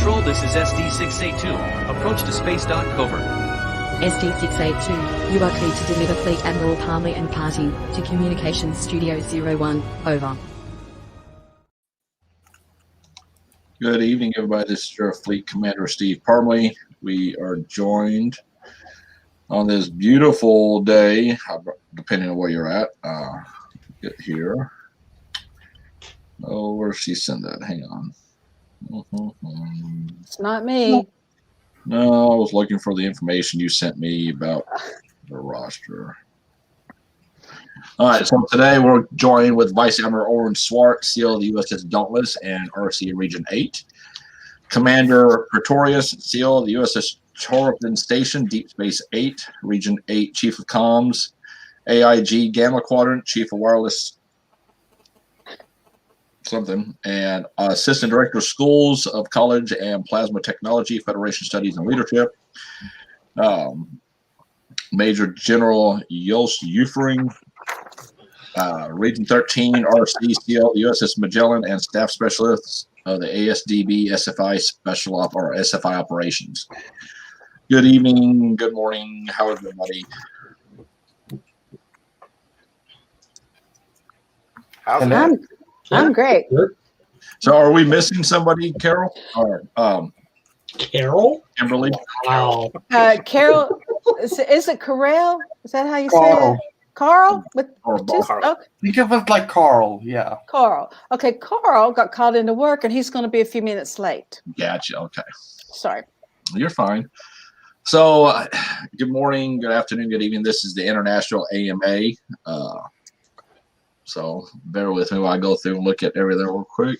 Control, this is SD682. Approach to space dock covert. SD682, you are cleared to deliver Fleet Admiral Palmer and Party to Communications Studio 01. Over. Good evening, everybody. This is your Fleet Commander, Steve Parmley. We are joined on this beautiful day, depending on where you're at. Get here. Oh, where's she send that? Hang on. It's not me. No, I was looking for the information you sent me about the roster. All right, so today we're joined with Vice Admiral Owen Swart, CO of the USS Dauntless and RC Region 8. Commander Pretorius, CO of the USS Charlton Station, Deep Space 8, Region 8, Chief of Comms. AIG Gamma Quadrant, Chief of Wireless something, and Assistant Director of Schools of College and PlasmaTechnology, Federation Studies and Leadership. Major General Joost Ueffing, Region 13, RCCL, the USS Magellan, and Staff Specialists of the ASDB SFI SFI Operations. Good evening, good morning, how is everybody? I'm great. So are we missing somebody, Carol? Or Carol? Kimberly? Wow. Carol, is it Carel? Is that how you say it? Carl? Or Botha. Okay. Think of it like Carl, yeah. Carl. Okay, Carl got called into work and he's going to be a few minutes late. Gotcha, okay. Sorry. You're fine. So good morning, good afternoon, good evening. This is the International AMA. So bear with me while I go through and look at everything real quick.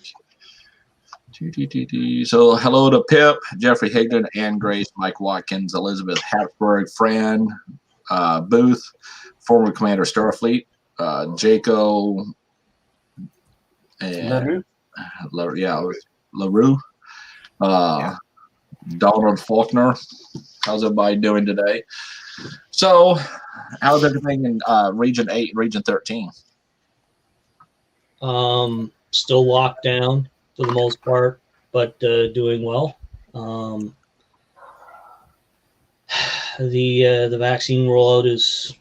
So hello to Pip, Jeffrey Higdon, Ann Grace, Mike Watkins, Elizabeth Habsburg, Fran Booth, former Commander Starfleet, Jaco, and LaRue, Donald Faulkner. How's everybody doing today? So how's everything in Region 8 and Region 13? Still locked down for the most part, but doing well. The vaccine rollout is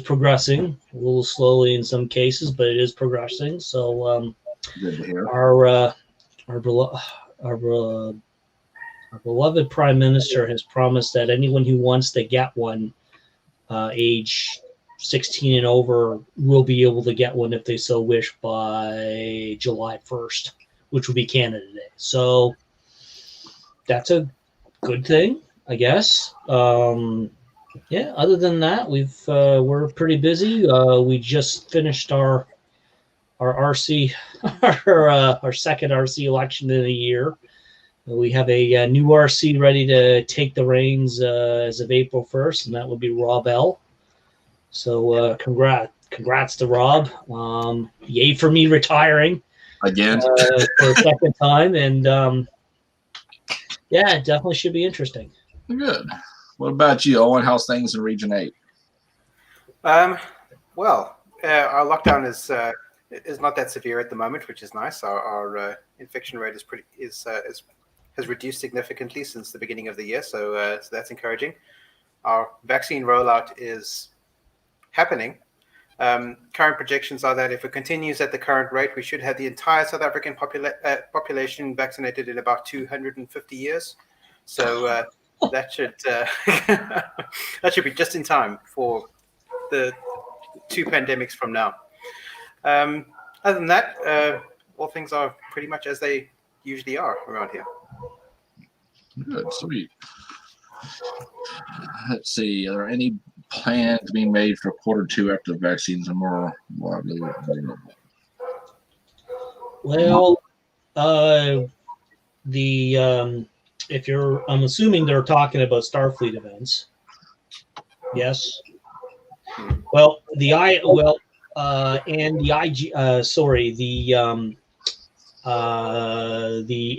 progressing a little slowly in some cases, but it is progressing. So Good to hear. Our beloved Prime Minister has promised that anyone who wants to get one, age 16 and over, will be able to get one if they so wish by July 1st, which will be Canada Day. So that's a good thing, I guess. Yeah, other than that, we're pretty busy. We just finished our RC, our second RC election in a year. We have a new RC ready to take the reins as of April 1st, and that would be Rob L. So congrats to Rob. Yay for me retiring Again for a second time, and yeah, it definitely should be interesting. Good. What about you, Owen? How's things in Region 8? Well, our lockdown is not that severe at the moment, which is nice. Our infection rate has reduced significantly since the beginning of the year, so that's encouraging. Our vaccine rollout is happening. Current projections are that if it continues at the current rate, we should have the entire South African population vaccinated in about 250 years. So that should be just in time for the two pandemics from now. Other than that, all things are pretty much as they usually are around here. Good, sweet. Let's see, are there any plans being made for Q2 after the vaccines are more widely available? Well, I'm assuming they're talking about Starfleet events. Yes. Well, the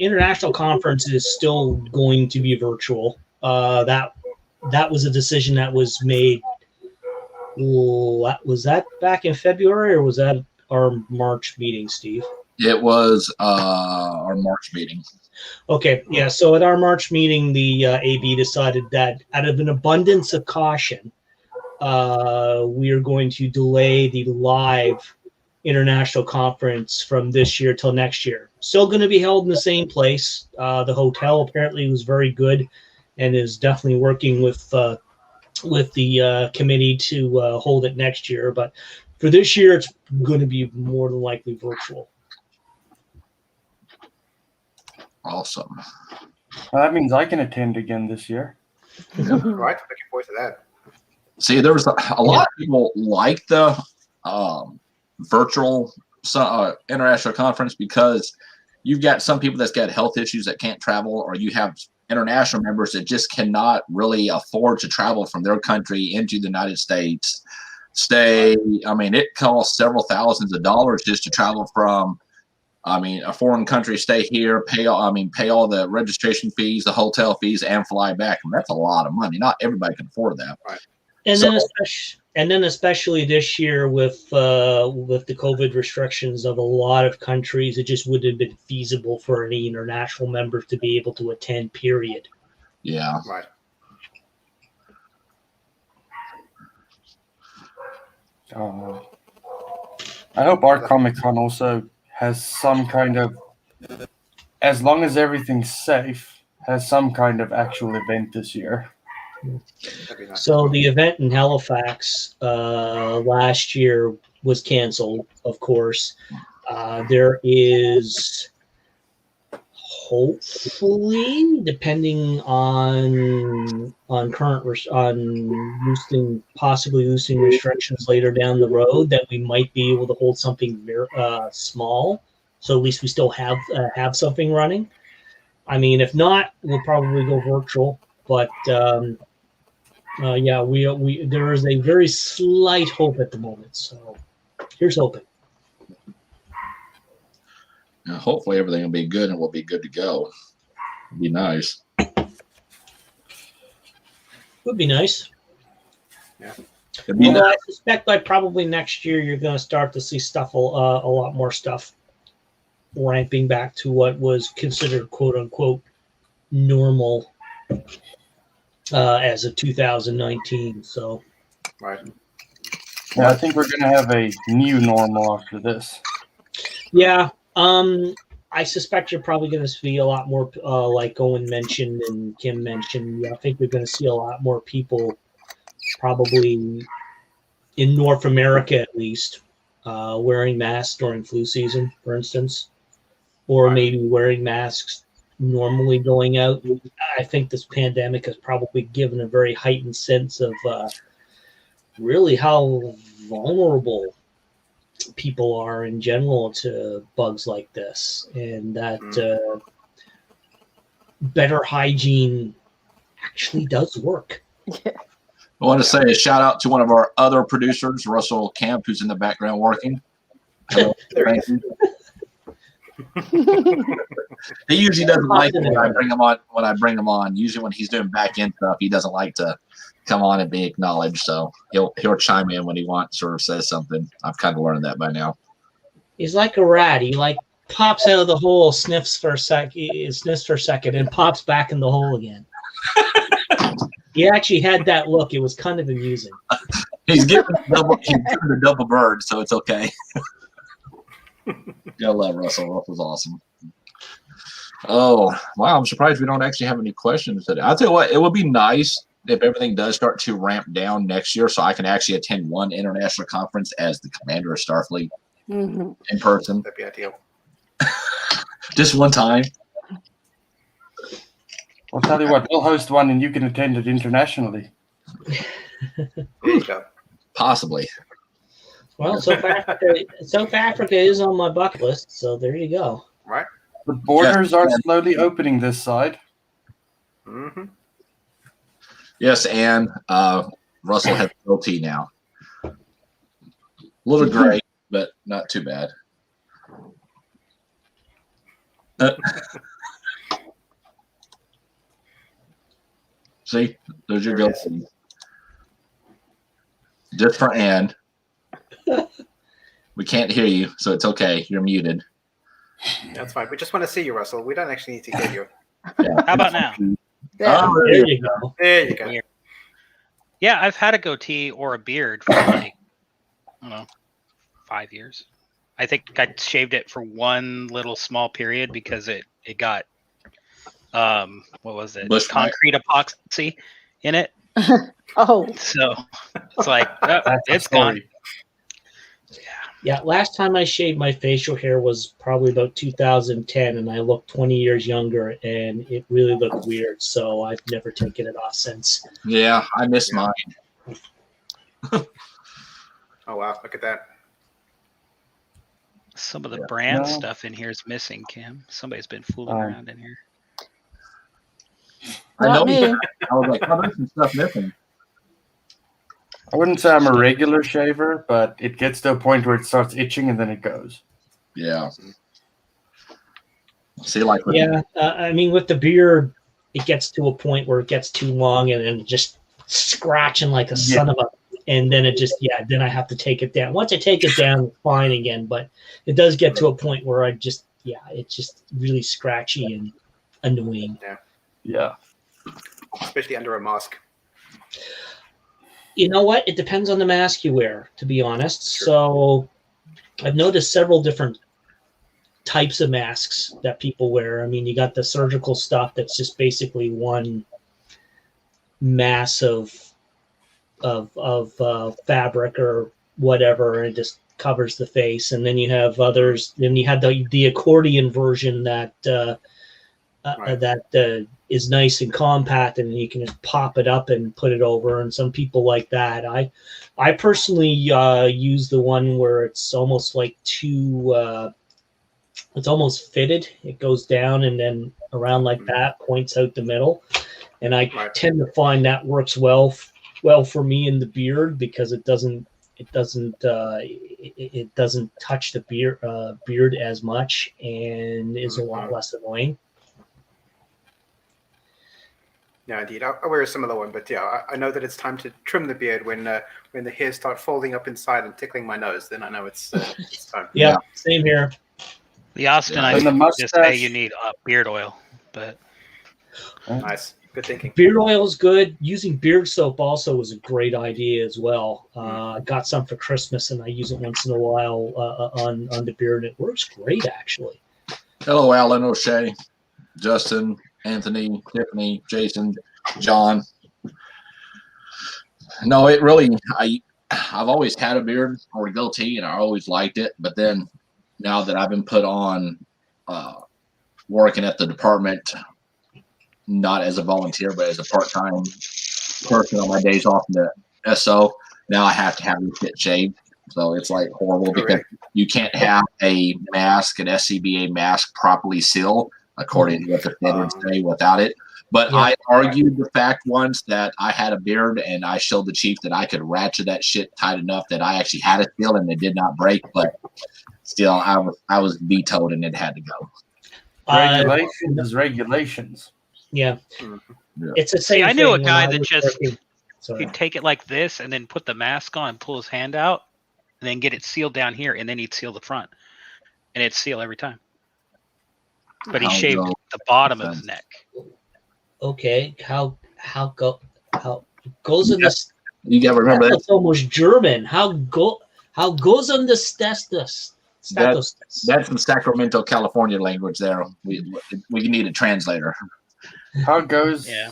international conference is still going to be virtual. That was a decision that was made. Was that back in February, or was that our March meeting, Steve? It was our March meeting. Okay, yeah. So at our March meeting, the AB decided that out of an abundance of caution, we are going to delay the live international conference from this year till next year. Still going to be held in the same place. The hotel apparently was very good and is definitely working with the committee to hold it next year. But for this year, it's going to be more than likely virtual. Awesome. Well, that means I can attend again this year. Right, looking forward to that. See, there was a lot of people like the virtual international conference because you've got some people that's got health issues that can't travel, or you have international members that just cannot really afford to travel from their country into the United States. I mean, it costs several thousands of dollars just to travel from, a foreign country, stay here, pay all the registration fees, the hotel fees, and fly back. And that's a lot of money. Not everybody can afford that. Right. And then especially this year with the COVID restrictions of a lot of countries, it just wouldn't have been feasible for any international members to be able to attend, period. Yeah. Right. I hope our Comic-Con also has some kind of, as long as everything's safe, has some kind of actual event this year. Nice. So the event in Halifax last year was canceled, of course. There is hopefully, depending on possibly loosening restrictions later down the road, that we might be able to hold something very small. So at least we still have something running. I mean, if not, we'll probably go virtual. But yeah, we there is a very slight hope at the moment. So here's hoping. Yeah, hopefully everything will be good and we'll be good to go. It'd be nice. Would be nice. Yeah. Although I suspect by probably next year you're going to start to see stuff a lot more stuff ramping back to what was considered quote unquote normal as of 2019. So Right. Yeah, I think we're going to have a new normal after this. yeah. I suspect you're probably going to see a lot more, like Owen mentioned and Kim mentioned. Yeah, I think we're going to see a lot more people, probably in North America at least, wearing masks during flu season, for instance, or maybe wearing masks normally going out. I think this pandemic has probably given a very heightened sense of really how vulnerable people are in general to bugs like this, and that better hygiene actually does work. Yeah. I want to say a shout out to one of our other producers, Russell Camp, who's in the background working. Hello, thank you. He usually doesn't like it when I bring him on. When I bring him on, usually when he's doing back end stuff, he doesn't like to come on and be acknowledged. So he'll chime in when he wants or says something. I've kind of learned that by now. He's like a rat. He like pops out of the hole, sniffs for a second, and pops back in the hole again. He actually had that look. It was kind of amusing. He's giving the double bird, so it's okay. Gotta love Russell. Russell's awesome. Oh, wow. I'm surprised we don't actually have any questions today. I'll tell you what, it would be nice if everything does start to ramp down next year so I can actually attend one international conference as the commander of Starfleet in person. That'd be ideal. Just one time. I'll tell you what, we'll host one and you can attend it internationally. There you go. Possibly. Well, South Africa is on my bucket list, so there you go. Right. The borders are slowly opening this side. Mm-hmm. Yes, and Russell has goatee now. A little gray, but not too bad. See, there's your goatee. Just for Ann. We can't hear you, so it's okay. You're muted. That's fine. We just want to see you, Russell. We don't actually need to hear you. How about now? Yeah. Oh, There you go. There you go. Yeah, I've had a goatee or a beard for like, I don't know, 5 years. I think I shaved it for one little small period because it got, what was it? Bush Concrete epoxy in it. Oh, So it's like, oh, That's a it's gone. story. Yeah, last time I shaved my facial hair was probably about 2010, and I looked 20 years younger, and it really looked weird. So I've never taken it off since. Yeah, I miss mine. Oh, wow. Look at that. Some of the Yeah. brand No. stuff in here is missing, Kim. Somebody's been fooling around in here. I know. not me. I was like, oh, there's some stuff missing. I wouldn't say I'm a regular shaver, but it gets to a point where it starts itching and then it goes. Yeah. See, like, with- Yeah, I mean, with the beard, it gets to a point where it gets too long, and then just scratching like a son of a. And then it just, then I have to take it down. Once I take it down, it's fine again. But it does get to a point where I just, it's just really scratchy and annoying. Yeah. Especially under a mask. You know what? It depends on the mask you wear, to be honest. So I've noticed several different types of masks that people wear. I mean, you got the surgical stuff that's just basically one mass of fabric or whatever, and it just covers the face. And then you have others. Then you have the accordion version that is nice and compact, and you can just pop it up and put it over. And some people like that. I personally use the one where it's almost like it's almost fitted. It goes down and then around like that, points out the middle. And I tend to find that works well for me in the beard, because it doesn't touch the beard as much, and is a lot less annoying. Yeah, indeed. I wear a similar one, but I know that it's time to trim the beard when the hairs start folding up inside and tickling my nose. Then I know it's time. Yeah, same here. The Austinites And the just say mustache- you need beard oil, but Nice. Good thinking. Beard oil is good. Using beard soap also is a great idea as well. I got some for Christmas, and I use it once in a while on the beard. It works great, actually. hello, Alan, O'Shea, Justin, Anthony, Tiffany, Jason, John. No, it really, I've always had a beard or a goatee, and I always liked it. But then now that I've been put on working at the department, not as a volunteer, but as a part-time person on my days off in the SO, now I have to have this shit shaved. So it's like horrible, because you can't have a mask, an SCBA mask, properly sealed according to what the standards say without it. But I argued the fact once that I had a beard, and I showed the chief that I could ratchet that shit tight enough that I actually had a seal and it did not break. But still, I was vetoed, and it had to go. Regulations is regulations. Yeah. Yeah. It's the same I knew a thing guy when I that was just working- Sorry. he'd take it like this and then put the mask on and pull his hand out and then get it sealed down here, and then he'd seal the front, and it'd seal every time. But he How shaved go- the bottom of his neck. Okay, how goes in this? You got to remember that. That's almost German. How goes on the status? That's the Sacramento, California language there. We need a translator. How goes? Yeah.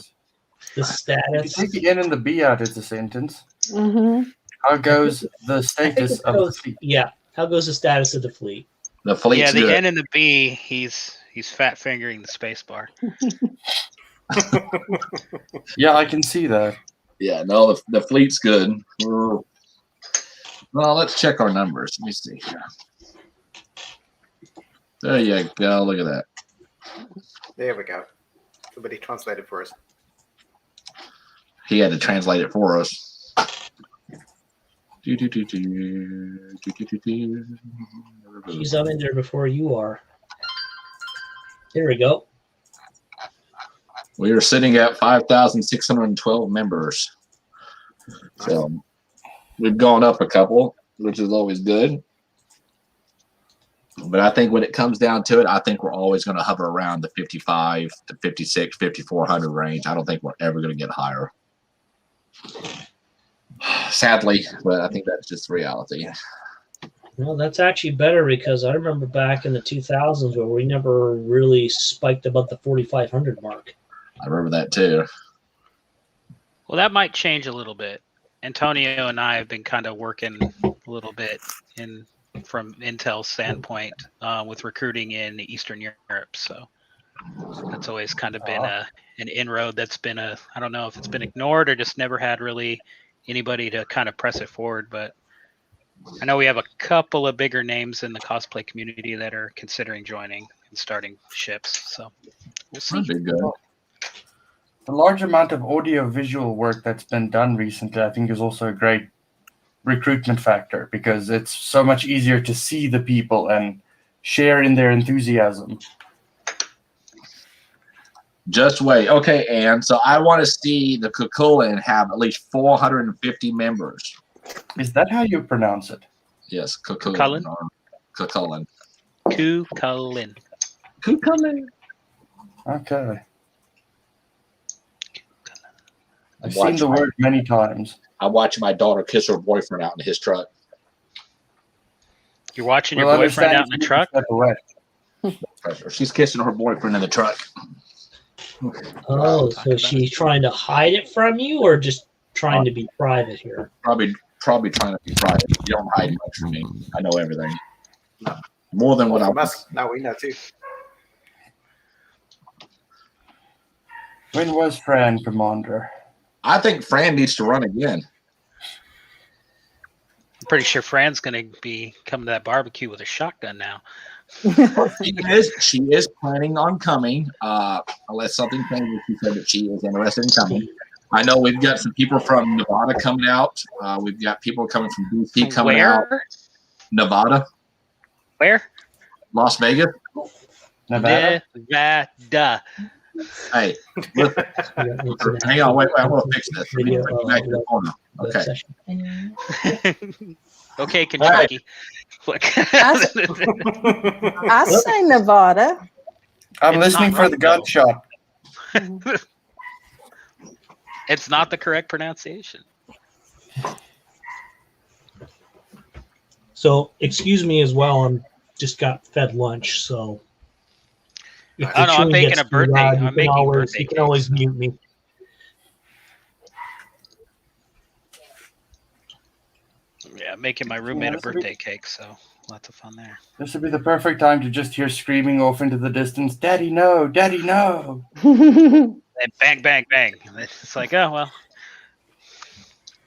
The If you status. take the N and the B out, it's a sentence. Mm-hmm. How goes the I think status it of the goes- fleet? Yeah. How goes the status of the fleet? The fleet's Yeah, the good. N and the B, he's fat fingering the space bar. Yeah, I can see that. Yeah, no, the fleet's good. Well, let's check our numbers. Let me see here. There you go. Look at that. There we go. Somebody translated for us. He had to translate it for us. Geez, I'm in there before you are. Here we go. We are sitting at 5,612 members. So we've gone up a couple, which is always good. But I think when it comes down to it, I think we're always going to hover around the 55 to 56, 5,400 range. I don't think we're ever going to get higher. Sadly, but I think that's just reality. Well, that's actually better because I remember back in the 2000s where we never really spiked above the 4,500 mark. I remember that too. Well, that might change a little bit. Antonio and I have been kind of working a little bit from Intel's standpoint with recruiting in Eastern Europe. So that's always kind of been an inroad that's been I don't know if it's been ignored or just never had really anybody to kind of press it forward. But I know we have a couple of bigger names in the cosplay community that are considering joining and starting ships. So we'll see. That'd be good. The large amount of audio-visual work that's been done recently, I think, is also a great recruitment factor because it's so much easier to see the people and share in their enthusiasm. Just wait. Okay, Ann. So I want to see the Cucullin have at least 450 members. Is that how you pronounce it? Yes, Cucullin. Cucullin. Cucullin. Cucullin. Cucullin. Okay. I've seen the word many times. I watched my daughter kiss her boyfriend out in his truck. You're watching your boyfriend out in the truck? She's kissing her boyfriend in the truck. Oh, so she's trying to hide it from you or just trying to be private here? Probably trying to be private. You don't hide much from me. I know everything. No. More than what I must. Now we know too. When was Fran Commander? I think Fran needs to run again. I'm pretty sure Fran's going to be coming to that barbecue with a shotgun now. She is planning on coming. Unless something changes, she said that she is interested in coming. I know we've got some people from Nevada coming out. We've got people coming from DC coming out. Nevada. Where? Las Vegas. Nevada. Hey, listen. Hang on, wait, I'm gonna fix this. Let me bring you back to the corner. Okay. Okay, Kentucky. I say Nevada. I'm listening for the gunshot. It's not the correct pronunciation. So, excuse me as well. I'm just got fed lunch, so. Oh no, I'm making a birthday. I'm making birthday. You can always mute me. Yeah, I'm making my roommate a birthday cake, so lots of fun there. This would be the perfect time to just hear screaming off into the distance, "Daddy, no! Daddy, no!" And bang, bang, bang. It's like, oh, well.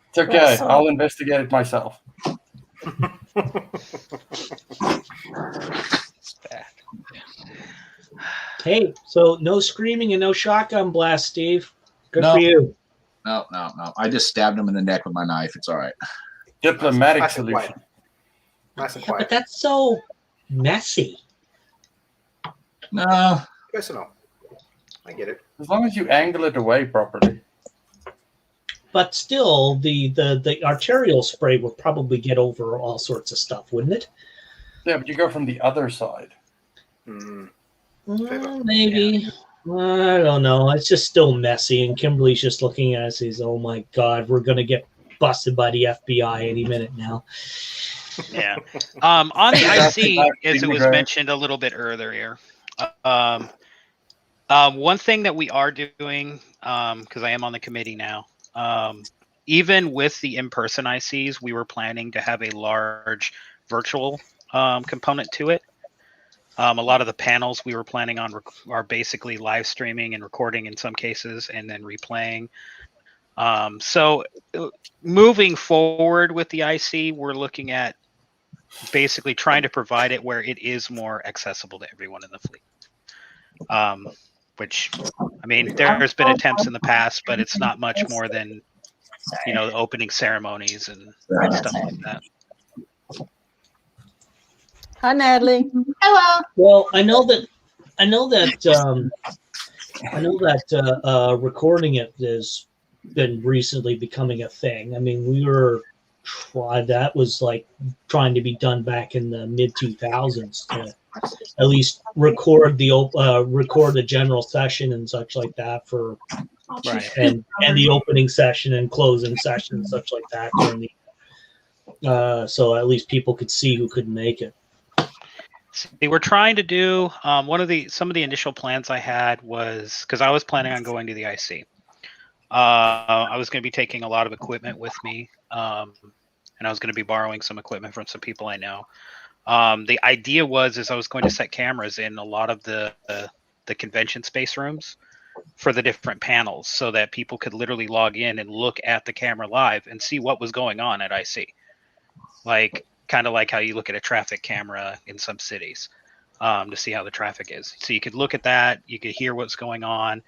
It's okay. I'll investigate it myself. Hey, so no screaming and no shotgun blast, Steve. Good for you. No. I just stabbed him in the neck with my knife. It's all right. Diplomatic solution. Nice and quiet. But that's so messy. No. Personal. I get it. As long as you angle it away properly. But still, the arterial spray would probably get over all sorts of stuff, wouldn't it? Yeah, but you go from the other side. Maybe. I don't know. It's just still messy, and Kimberly's just looking at us. He's, oh my God, we're going to get busted by the FBI any minute now. Yeah. On the IC, as it was mentioned a little bit earlier, one thing that we are doing, because I am on the committee now, even with the in-person ICs, we were planning to have a large virtual component to it. A lot of the panels we were planning on are basically live streaming and recording in some cases and then replaying. So moving forward with the IC, we're looking at basically trying to provide it where it is more accessible to everyone in the fleet. Which, I mean, there's been attempts in the past, but it's not much more than, the opening ceremonies and stuff like that. Hi, Natalie. Hello. Well, I know that recording it has been recently becoming a thing. I mean, we were that was like trying to be done back in the mid 2000s to at least record the general session and such like that for Right. and the opening session and closing session and such like that during the so at least people could see who couldn't make it. They were trying to do some of the initial plans I had was because I was planning on going to the IC. I was going to be taking a lot of equipment with me, and I was going to be borrowing some equipment from some people I know. The idea is I was going to set cameras in a lot of the convention space rooms for the different panels so that people could literally log in and look at the camera live and see what was going on at IC. Like, kind of like how you look at a traffic camera in some cities to see how the traffic is. So you could look at that, you could hear what's going on.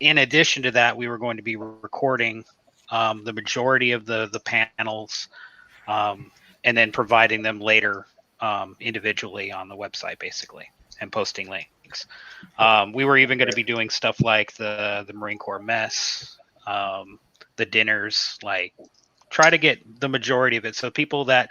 In addition to that, we were going to be recording the majority of the panels and then providing them later individually on the website, basically, and posting links. We were even going to be doing stuff like the Marine Corps mess, the dinners, like try to get the majority of it. So people that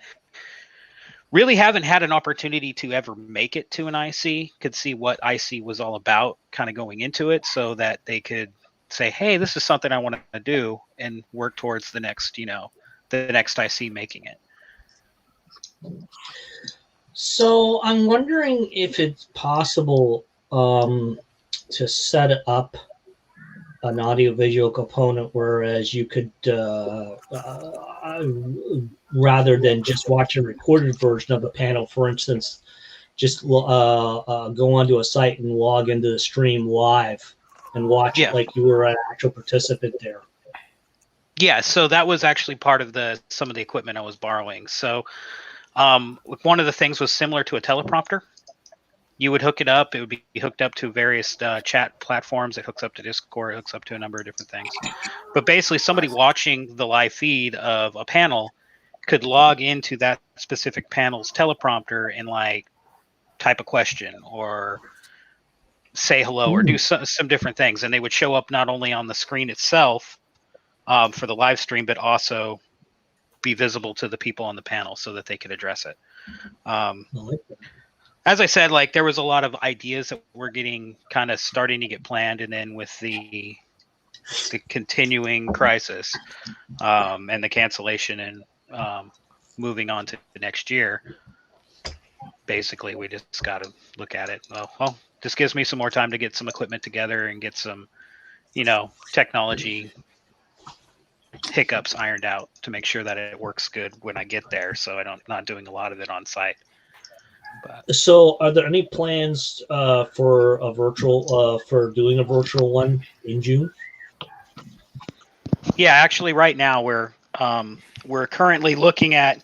really haven't had an opportunity to ever make it to an IC could see what IC was all about kind of going into it so that they could say, hey, this is something I want to do and work towards the next IC making it. So I'm wondering if it's possible to set up an audio-visual component, whereas you could, rather than just watch a recorded version of the panel, for instance, just go onto a site and log into the stream live and watch it like you were an actual participant there. Yeah, so that was actually part of some of the equipment I was borrowing. So one of the things was similar to a teleprompter. You would hook it up. It would be hooked up to various chat platforms. It hooks up to Discord. It hooks up to a number of different things. But basically, somebody watching the live feed of a panel could log into that specific panel's teleprompter and like type a question or say hello or do some different things. And they would show up not only on the screen itself for the live stream, but also be visible to the people on the panel so that they could address it. As I said, like there was a lot of ideas that were getting kind of starting to get planned, and then with the continuing crisis and the cancellation and moving on to the next year, basically we just got to look at it. Well, this gives me some more time to get some equipment together and get some, technology hiccups ironed out to make sure that it works good when I get there, so I don't not doing a lot of it on site. But. So, are there any plans for a virtual for doing a virtual one in June? Yeah, actually, right now we're currently looking at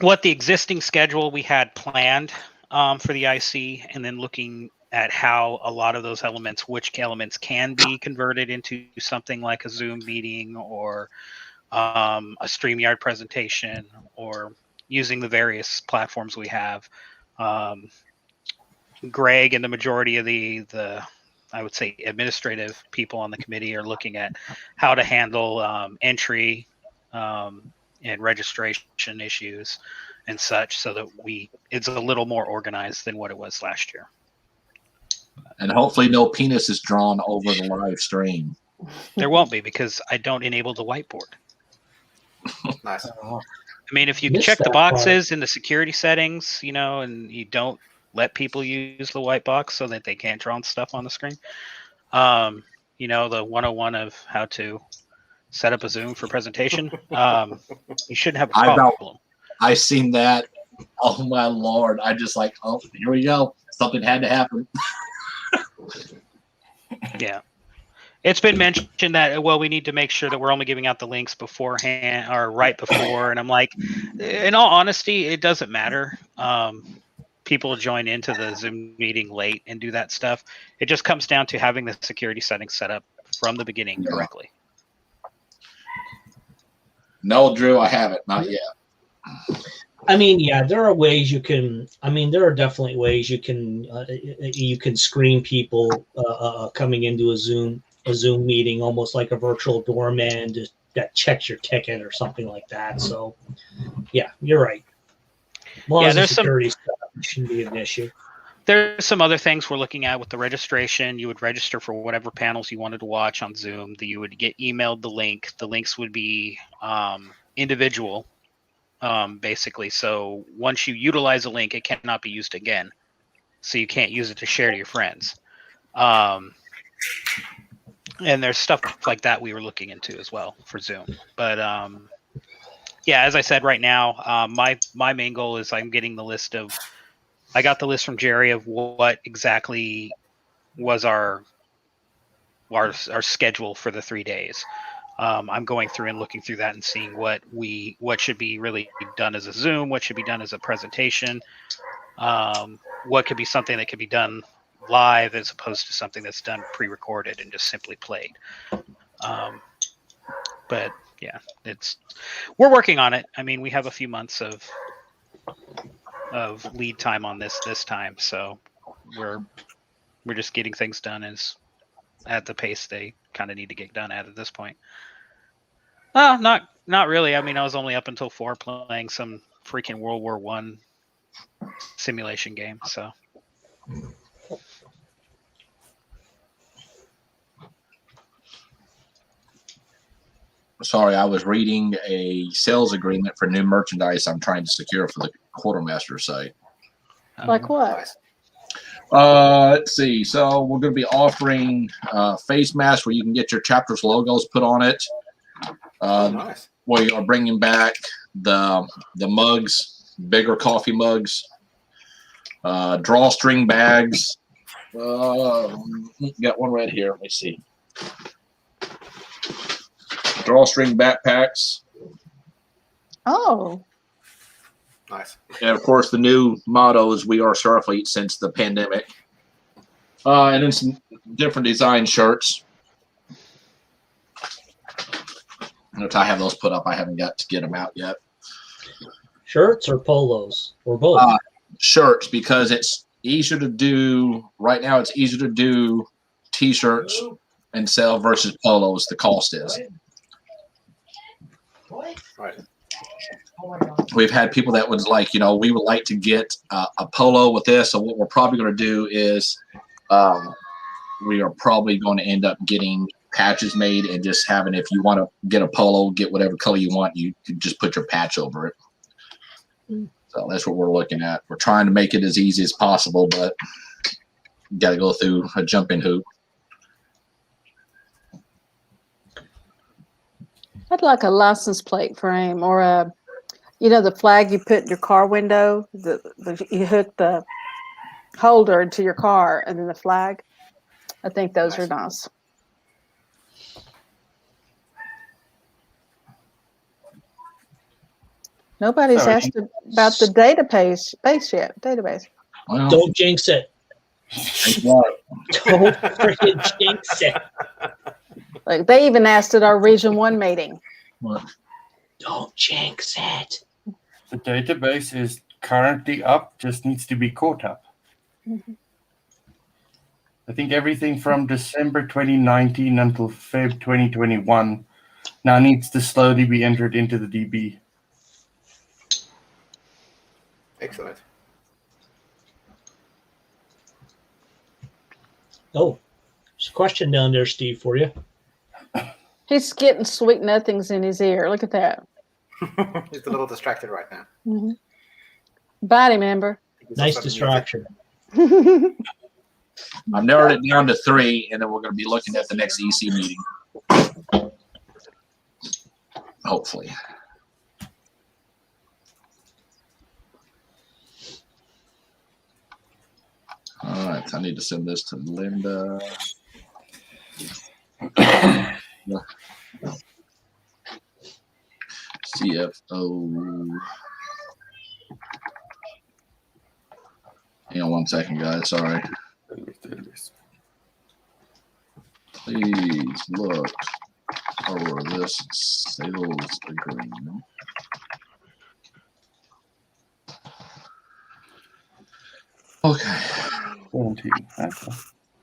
what the existing schedule we had planned for the IC, and then looking at how a lot of those elements, which elements can be converted into something like a Zoom meeting or a StreamYard presentation, or using the various platforms we have. Greg and the majority of the I would say administrative people on the committee are looking at how to handle entry and registration issues and such, so that it's a little more organized than what it was last year. And hopefully no penis is drawn over the live stream. There won't be, because I don't enable the whiteboard. Nice. I mean, if you check the boxes in the security settings, and you don't let people use the white box so that they can't draw stuff on the screen, the 101 of how to set up a Zoom for presentation, you shouldn't have a problem. I seen that. Oh my Lord. I just like, oh, here we go. Something had to happen. Yeah. It's been mentioned that, we need to make sure that we're only giving out the links beforehand or right before. And I'm like, in all honesty, it doesn't matter. People join into the Zoom meeting late and do that stuff. It just comes down to having the security settings set up from the beginning correctly. No, Drew, I haven't. Not yet. I mean, yeah, there are ways you can. I mean, there are definitely ways you can screen people coming into a Zoom a Zoom meeting, almost like a virtual doorman that checks your ticket or something like that. So, yeah, you're right. As long as the security stuff shouldn't be an issue. There's some other things we're looking at with the registration. You would register for whatever panels you wanted to watch on Zoom. You would get emailed the link. The links would be individual, basically. So once you utilize a link, it cannot be used again. So you can't use it to share to your friends. And there's stuff like that we were looking into as well for Zoom. But yeah, as I said, right now, my main goal is I'm getting the list of. I got the list from Jerry of what exactly was our schedule for the 3 days. I'm going through and looking through that and seeing what should be really done as a Zoom, what should be done as a presentation, what could be something that could be done live as opposed to something that's done pre-recorded and just simply played. But yeah, we're working on it. I mean, we have a few months of lead time on this time, so we're just getting things done at the pace they kind of need to get done at this point. Not really. I mean, I was only up until 4 playing some freaking World War I simulation game, so. Sorry, I was reading a sales agreement for new merchandise I'm trying to secure for the Quartermaster site. Like what? Let's see. So we're going to be offering face masks where you can get your chapter's logos put on it. Nice. We are bringing back the mugs, bigger coffee mugs, drawstring bags. Got one right here. Let me see. Drawstring backpacks. Oh. Nice. And of course, the new motto is "We are Starfleet" since the pandemic. And then some different design shirts. Notice I have those put up. I haven't got to get them out yet. Shirts or polos or both? Shirts, because it's easier to do. Right now, it's easier to do T-shirts and sell versus polos. The cost is. Right. We've had people that would like, we would like to get a polo with this. So what we're probably going to do is we are probably going to end up getting patches made and just having, if you want to get a polo, get whatever color you want, you can just put your patch over it. So that's what we're looking at. We're trying to make it as easy as possible, but you got to go through a jumping hoop. I'd like a license plate frame or the flag you put in your car window. You hook the holder into your car and then the flag. I think those are nice. Nobody's asked about the database yet. Database. Well, Don't jinx it. Don't freaking jinx it. Like they even asked at our Region 1 meeting. What? Don't jinx it. The database is currently up, just needs to be caught up. Mm-hmm. I think everything from December 2019 until Feb 2021 now needs to slowly be entered into the DB. Excellent. Oh, there's a question down there, Steve, for you. He's getting sweet nothings in his ear. Look at that. He's a little distracted right now. Mm-hmm. Body member. Nice distraction. I've narrowed it down to 3, and then we're going to be looking at the next EC meeting. Hopefully. All right, I need to send this to Linda. CFO. Hang on 1 second, guys. Sorry. Please look over this sales agreement. Okay. 17. Okay.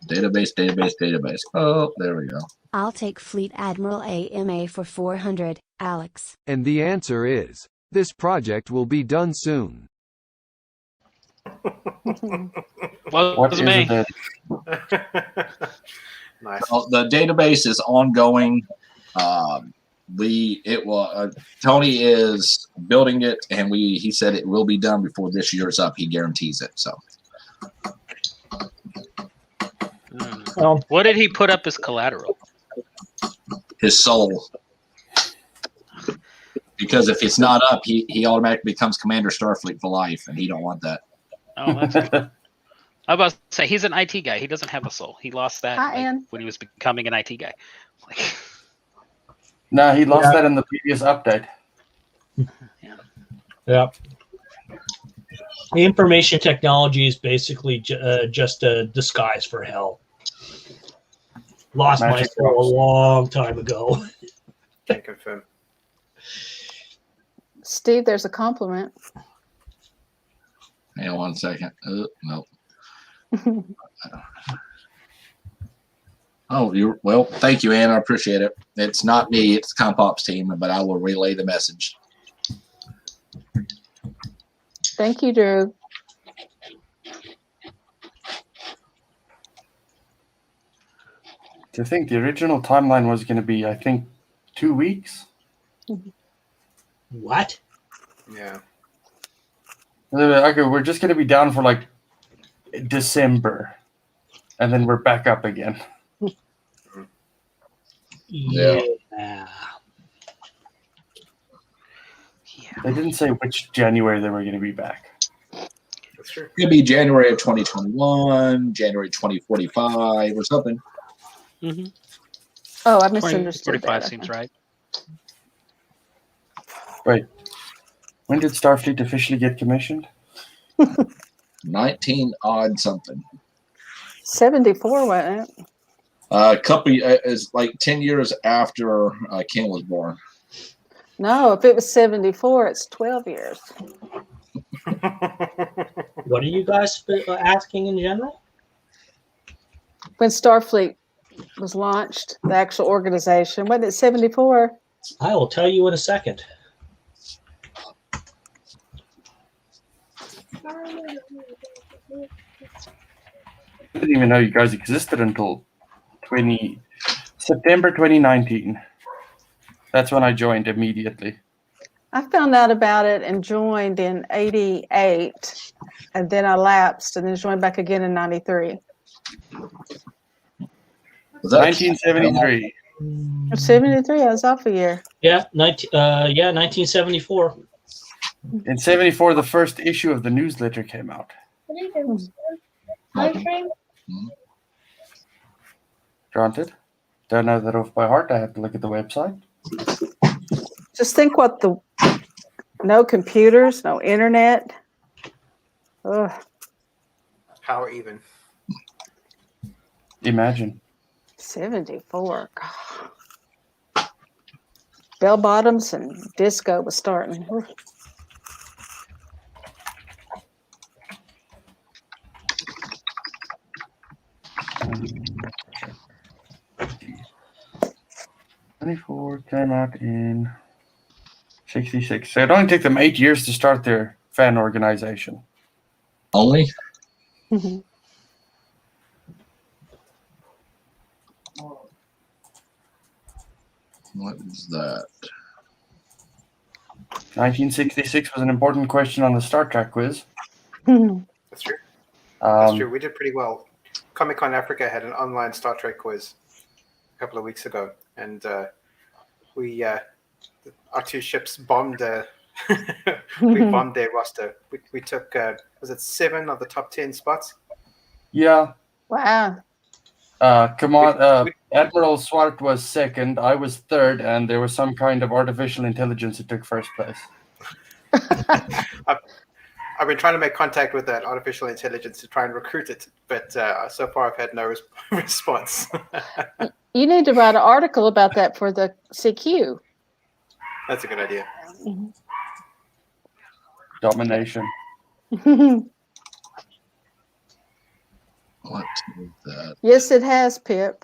Database. Oh, there we go. I'll take Fleet Admiral AMA for 400, Alex. And the answer is, this project will be done soon. Well, What it was is me. it? Nice. Well, the database is ongoing. Tony is building it, and he said it will be done before this year's up. He guarantees it. So, Well, What did he put up as collateral? his soul. Because if it's not up, he automatically becomes Commander Starfleet for life, and he don't want that. Oh, that's good. I was about to say he's an IT guy. He doesn't have a soul. He lost that Hi, Ann. when he was becoming an IT guy. Like, No, he lost Yeah. that in the previous update. yeah. The information technology is basically just a disguise for hell. Lost my Magic soul a box. long time ago. Can confirm. Steve, there's a compliment. Hang on 1 second. Nope. Well, thank you, Ann. I appreciate it. It's not me, it's Compop's team, but I will relay the message. Thank you, Drew. I think the original timeline was going to be, I think, 2 weeks. What? Yeah. Okay, we're just going to be down for like December, and then we're back up again. Yeah. They didn't say which January they were going to be back. That's true. It could be January of 2021, January 2045, or something. mm-hmm. Oh, I misunderstood 45 that. seems right. Wait, when did Starfleet officially get commissioned? 19 odd something. 74, wasn't it? Is like 10 years after Ken was born. No, if it was 74, it's 12 years. What are you guys asking in general? When Starfleet was launched, the actual organization, wasn't it 74? I will tell you in a second. I didn't even know you guys existed until September 2019. That's when I joined immediately. I found out about it and joined in 88, and then I lapsed and then joined back again in 93. Was that 1973. 73, I was off a year. Yeah, 1974. In 74, the first issue of the newsletter came out. Granted, don't know that off by heart. I have to look at the website. Just think what no computers, no internet. Ugh. How even? Imagine. 74. God. Bell bottoms and disco was starting. Ugh. '24 came out in 66. So it only took them 8 years to start their fan organization. only? Mhm. What is that? 1966 was an important question on the Star Trek quiz. That's true. That's true. Um, We did pretty well. Comic Con Africa had an online Star Trek quiz a couple of weeks ago, and our two ships bombed. We bombed their roster. We took was it 7 of the top 10 spots? yeah. Wow. Admiral Swart was second. I was third, and there was some kind of artificial intelligence that took first place. I've been trying to make contact with that artificial intelligence to try and recruit it, but so far I've had no response. You need to write an article about that for the CQ. That's a good idea. Domination. What is that? Yes, it has, Pip.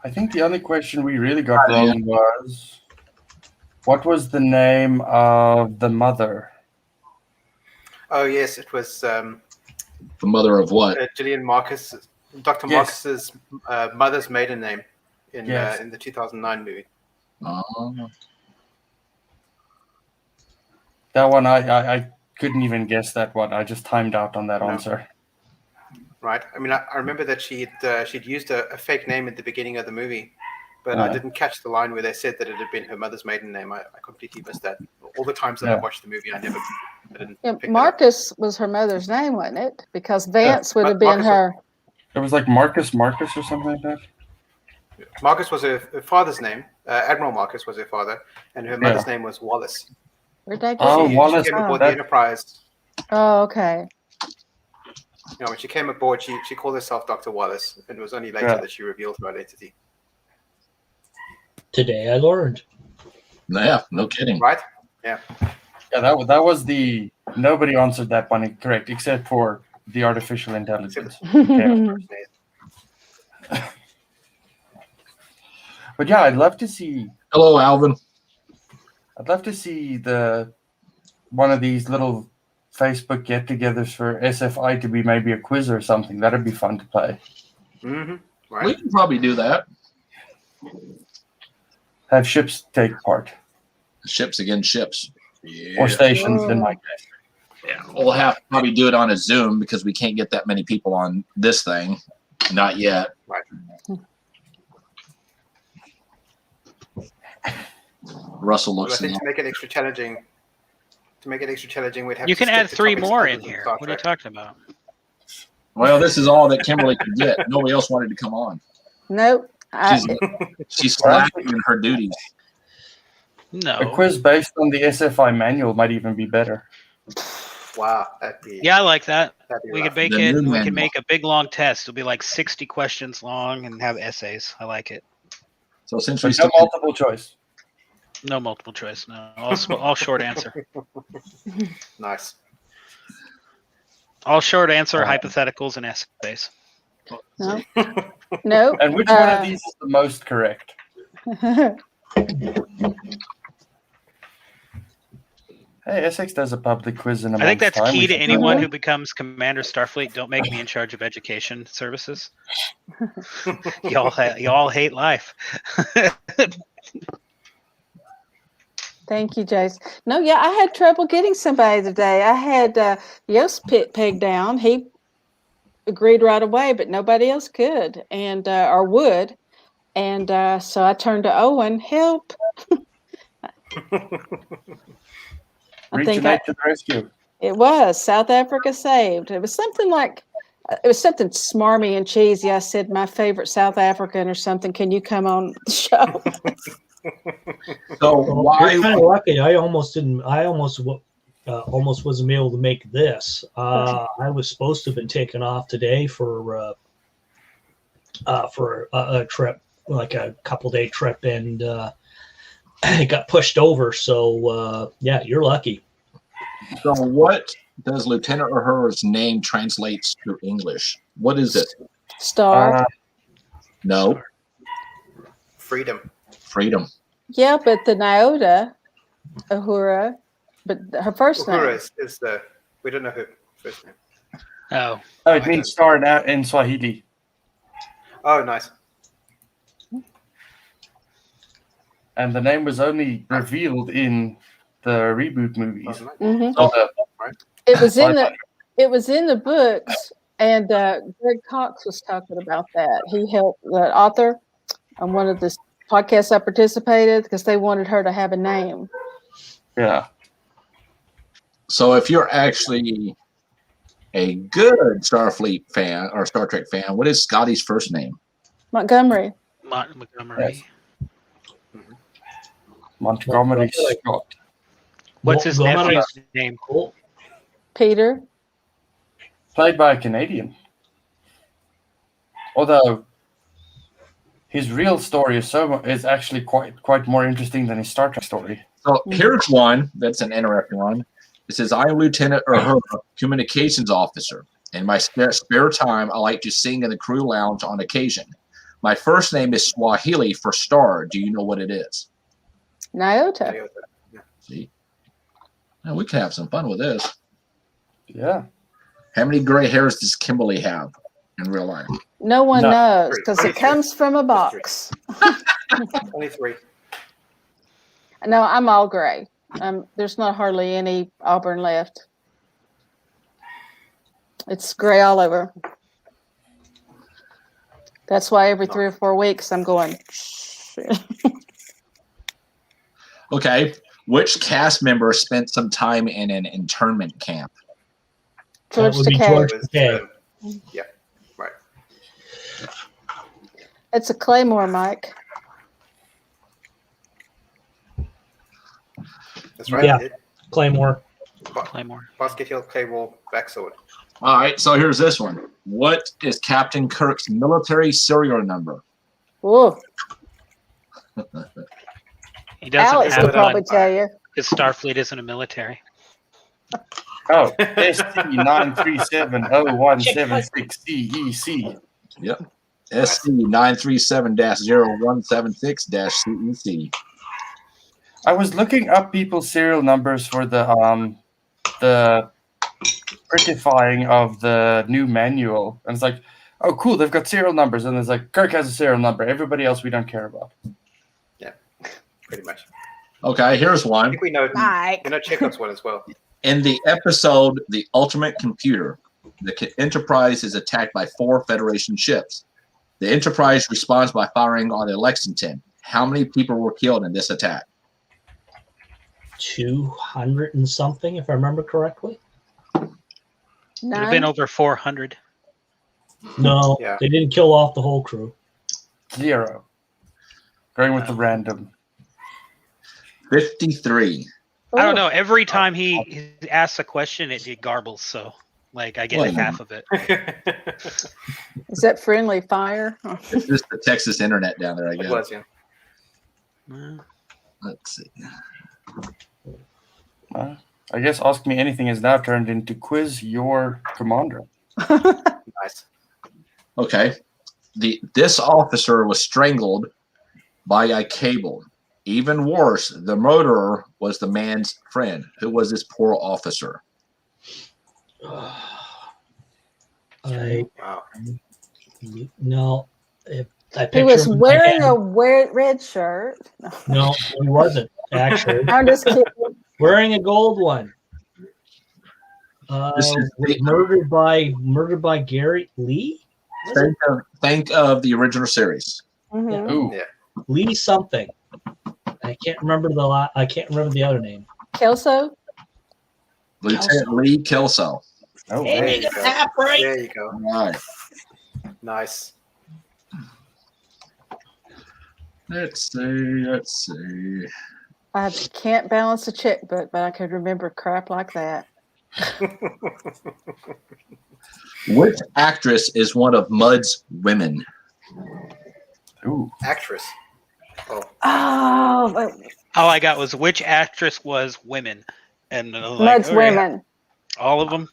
I think the only question we really got wrong was, what was the name of the mother? Oh yes, it was The mother of what? Gillian Marcus, Dr. Yes. Marcus's mother's maiden name in Yes. in the 2009 movie. That one, I couldn't even guess that one. I just timed out on that No. answer. Right. I mean, I remember that she'd used a fake name at the beginning of the movie, but I didn't catch the line where they said that it had been her mother's maiden name. I completely missed that. All the times that I watched the movie, I didn't Yeah, pick that up. Marcus was her mother's name, wasn't it? Because Vance would have been Marcus her. It was like Marcus or something like that. Marcus was her father's name. Admiral Marcus was her father, and her mother's name was Wallace. Where'd they get Oh, it? Wallace. She came aboard the Enterprise. Oh, okay. You know, when she came aboard, she called herself Dr. Wallace, and it was only later that she revealed her identity. Today I learned. Yeah, no kidding. Right? Yeah. Yeah, that was the nobody answered that one correct except for the artificial intelligence. But yeah, I'd love to see. Hello, Alvin. I'd love to see one of these little Facebook get-togethers for SFI to be maybe a quiz or something. That'd be fun to play. Mm-hmm. Right. We can probably do that. Have ships take part. Ships against ships. Yeah. Or stations, in my case. Yeah, we'll have to probably do it on a Zoom because we can't get that many people on this thing. Not yet. Right. Russell Well, I looks. think to make it extra challenging, we'd have You to can stick add to 3 topics more other in than here. Star What are you Trek. talking about? Well, this is all that Kimberly could get. Nobody else wanted to come on. Nope. She's slacking in her duties. No. A quiz based on the SFI manual might even be better. Wow, that'd be Yeah, I like that. that'd be We rough. could make The it. new We manual. can make a big long test. It'll be like 60 questions long and have essays. I like it. So essentially, But no multiple choice. No multiple choice. No, all short answer. Nice. All short answer, hypotheticals, and essays. No. No. And which one of these is the most correct? Hey, Essex does a public quiz in a I think month's that's time. key We to should anyone try who becomes Commander Starfleet. Don't make me in charge of education services. Y'all hate life. Thank you, Jace. No, yeah, I had trouble getting somebody today. I had Joost pegged down. He agreed right away, but nobody else could and or would. And so I turned to Owen. Help! Reaching out to the rescue. It was South Africa saved. It was something like it was something smarmy and cheesy. I said, "My favorite South African" or something. Can you come on the show? So why? You're kind of lucky. I almost wasn't able to make this. I was supposed to have been taken off today for a trip, like a couple-day trip, and it got pushed over. So yeah, you're lucky. So what does Lieutenant Uhura's name translates to English? What is it? Star. No. Freedom. Freedom. Yeah, but the Nyota, Uhura, but her first name. Uhura is the we don't know her first name. Oh. Oh, it means star in Swahili. Oh, nice. And the name was only revealed in the reboot movies. Mhm. So the- It was in the books, and Greg Cox was talking about that. He helped the author on one of the podcasts I participated because they wanted her to have a name. yeah. So if you're actually a good Starfleet fan or Star Trek fan, what is Scotty's first name? Montgomery. Montgomery. Yes. Montgomery Scott. What's his Montgomery. nephew's name? Peter. Played by a Canadian. Although his real story is actually quite more interesting than his Star Trek story. So here's one that's an interesting one. It says, I am Lieutenant Uhura, Communications Officer. In my spare time, I like to sing in the crew lounge on occasion. My first name is Swahili for star. Do you know what it is? Nyota. See? Now, we can have some fun with this. Yeah. How many gray hairs does Kimberly have in real life? No one No. knows because it comes from a box. Only 3. No, I'm all gray. There's not hardly any auburn left. It's gray all over. That's why every 3 or 4 weeks I'm going. Okay. Which cast member spent some time in an internment camp? George That would be Takei. George Takei. Yeah, right. It's a Claymore, Mike. That's right. Yeah. It did. Claymore. Claymore. Basket Hill Claymore backsword. All right. So here's this one. What is Captain Kirk's military serial number? Whoa. He doesn't Alex have could probably one. tell you. His Starfleet isn't a military. Oh, ST9370176CEC. Yep. SC937-0176-CEC. I was looking up people's serial numbers for the prettifying of the new manual, and it's like, oh, cool, they've got serial numbers, and it's like Kirk has a serial number. Everybody else we don't care about. Yeah, pretty much. Okay, here's I one. think we know. Mike. We know Chekhov's one as well. In the episode The Ultimate Computer, the Enterprise is attacked by 4 Federation ships. The Enterprise responds by firing on the Lexington. How many people were killed in this attack? 200 and something, if I remember correctly. Would have been over 400. No, Yeah. they didn't kill off the whole crew. 0. Going with the random. 53. I don't know. Every time he asks a question, it garbles. So, like, I get Well, half of it. Is that friendly fire? It's just the Texas internet down there, I It guess. was, yeah. Let's see. I guess Ask Me Anything is now turned into Quiz Your Commander. Nice. Okay. This officer was strangled by a cable. Even worse, the murderer was the man's friend. Who was this poor officer? I Wow. no. I He picture was him in my wearing head. a red shirt. No, he wasn't actually I'm just kidding. wearing a gold one. This is Was murdered by Gary Lee. Think of the original series. Mhm. Ooh. Yeah. Lee something. I can't remember I can't remember the other name. Kelso? Lieutenant Lee Kelso. Oh, There Hey, you you got go. half right. There you go. All right. Nice. Let's see. I can't balance a checkbook, but I could remember crap like that. Which actress is one of Mudd's women? Ooh. Actress. Oh, Oh, All I got was which actress was women, and I was like, Mud's all right, women. all of them.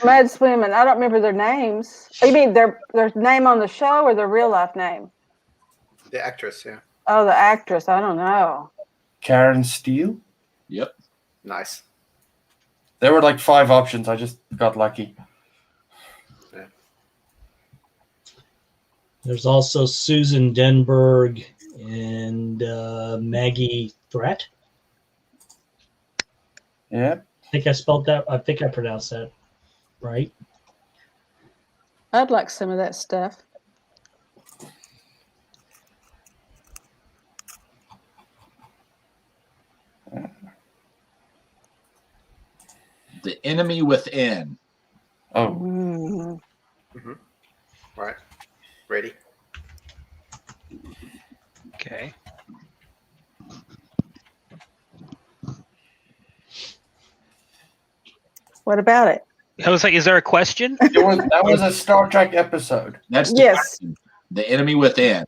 Mud's women. I don't remember their names. You mean their name on the show or their real life name? the actress. Yeah. Oh, the actress. I don't know. Karen Steele? Yep. Nice. There were like 5 options. I just got lucky. There's also Susan Denberg and Maggie Threat. Yeah. I think I spelled that. I think I pronounced that right. I'd like some of that stuff. The Enemy Within. Oh. Mm. Right. Ready. Okay. What about it? I was like, is there a question? That was a Star Trek episode. That's the Yes. question. The Enemy Within.